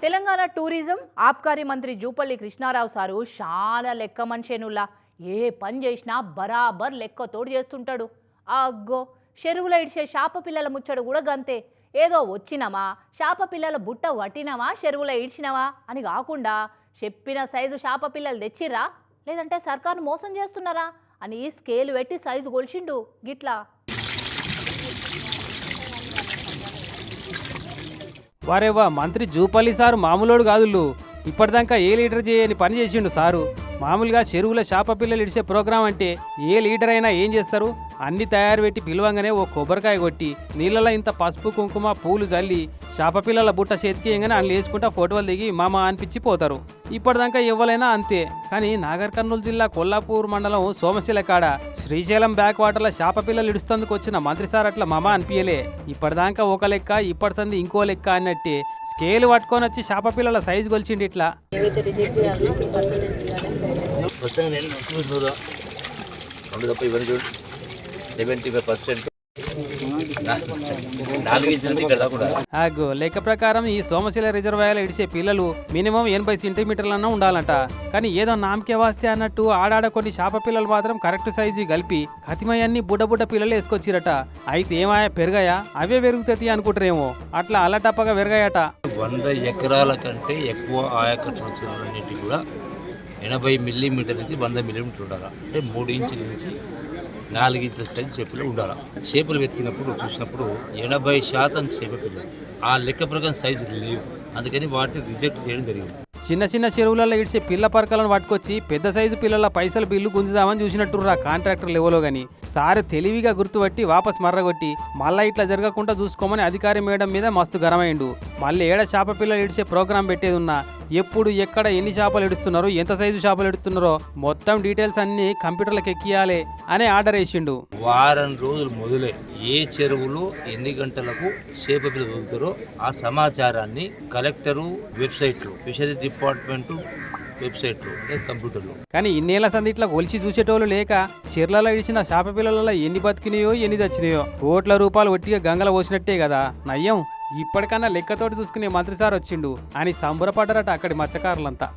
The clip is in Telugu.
తెలంగాణ టూరిజం ఆబ్కారీ మంత్రి జూపల్లి కృష్ణారావు సారు చాలా లెక్క మనిషేనులా ఏ పని చేసినా బరాబర్ లెక్కతోడు చేస్తుంటాడు. అగ్గో చెరువులో ఇడిచే చేప పిల్లల ముచ్చడు కూడా గంతే. ఏదో వచ్చినామా చేప పిల్లల బుట్ట వట్టినామా చెరువులో ఇడిచినావా అని కాకుండా చెప్పిన సైజు చేప పిల్లలు తెచ్చిర్రా లేదంటే సర్కారు మోసం చేస్తున్నారా అని స్కేలు పెట్టి సైజు కొలిచిండు గిట్లా. వారేవా మంత్రి జూపల్లి సారు మామూలోడు కాదుళ్ళు. ఇప్పటిదాకా ఏ లీడర్ చేయని పని చేసిండు సారు. మామూలుగా చెరువుల చేప పిల్లలు ఇడిచే ప్రోగ్రాం అంటే ఏ లీడర్ అయినా ఏం చేస్తారు? అన్ని తయారు పెట్టి పిలవంగానే ఓ కొబ్బరికాయ కొట్టి నీళ్ళలో ఇంత పసుపు కుంకుమ పూలు జల్లి చేప పిల్లల బుట్ట చేతికియంగానే అన్ని వేసుకుంటా ఫోటోలు దిగి మామ అనిపించి పోతారు. ఇప్పటిదాకా ఇవ్వలైనా అంతే. కానీ నాగర్ కర్నూలు జిల్లా కొల్లాపూర్ మండలం సోమశిల కాడ శ్రీశైలం బ్యాక్ వాటర్ల చేప పిల్లలు ఇడుస్తందుకు వచ్చిన మంత్రి సార్ అట్లా మామ అనిపించలే. ఇప్పటిదాకా ఒక లెక్క ఇప్పటి సంది ఇంకో లెక్క అన్నట్టే స్కేల్ పట్టుకొని వచ్చి చేప పిల్లల సైజు కొలిచిండి ఇట్లా. లెక్క ప్రకారం ఈ సోమశిల రిజర్వాయర్ ఇడిచే పిల్లలు మినిమం 80 సెంటీమీటర్లన్నా ఉండాలంట. కానీ ఏదో నామకే వాస్తే అన్నట్టు ఆడాడ కొన్ని చేప పిల్లలు మాత్రం కరెక్ట్ సైజు కలిపి కతిమయన్ని బుడ్డ పిల్లలు వేసుకొచ్చిరట. అయితే ఏమాయా పెరగాయా అవే పెరుగుతాయి అనుకుంటారేమో, అట్లా అల్లటప్పగా పెరగాయట. 100 ఎకరాల కంటే ఎక్కువ ఆయకట్టు కూడా 80 మిల్లీమీటర్ నుంచి 100 మిల్లీమీటర్ ఉండాలి. అంటే 3 ఇంచుల నుంచి 4 ఇంచుల సైజు చేపలు ఉండాలి. చేపలు వెతికినప్పుడు చూసినప్పుడు 80% చేప పిల్లలు ఆ లెక్క ప్రకారం సైజు లేవు. అందుకని వాటిని రిజెక్ట్ చేయడం జరిగింది. చిన్న చెరువులలో ఇడిచే పిల్ల పరకలను పట్టుకొచ్చి పెద్ద సైజు పిల్లల పైసలు బిల్లు గుంజుదామని చూసినట్టుర్రా కాంట్రాక్టర్ లెవెల్లో. గాని సార్ తెలివిగా గుర్తుపట్టి వాపస్ మర్రగొట్టి మళ్ళా ఇట్లా జరగకుండా చూసుకోమని అధికారి మేడం మీద మస్తు గరమైండు. మళ్ళీ ఏడ చేప పిల్లలు ఇడిచే ప్రోగ్రాం పెట్టేది ఉన్నా ఎప్పుడు ఎక్కడ ఎన్ని చేపలు ఎడుస్తున్నారో ఎంత సైజు చేపలు ఎడుతున్నారో మొత్తం డీటెయిల్స్ అన్ని కంప్యూటర్లకు ఎక్కియాలి అనే ఆర్డర్ వేసిండు. వారం రోజులు మొదలై ఏ చెరువులో ఎన్ని గంటలకు చేప పిల్లలు దొరుకుతారో ఆ సమాచారాన్ని కలెక్టరు వెబ్సైట్లో ఫిషరీ డిపార్ట్మెంట్ వెబ్సైట్లో కంప్యూటర్లో. కానీ ఇన్నేళ్ల సంది ఇట్లా కొలిచి చూసేటోళ్ళు లేక చెర్లలో ఇడిచిన చేప పిల్లలలో ఎన్ని బతికినాయో ఎన్ని తెచ్చినాయో కోట్ల రూపాయలు ఒట్టిగా గంగల పోసినట్టే కదా. నయ్యం ఇప్పటికన్నా లెక్కతోటి చూసుకునే మంత్రి సార్ వచ్చిండు అని సంబరపడ్డారట అక్కడి మత్స్యకారులంతా.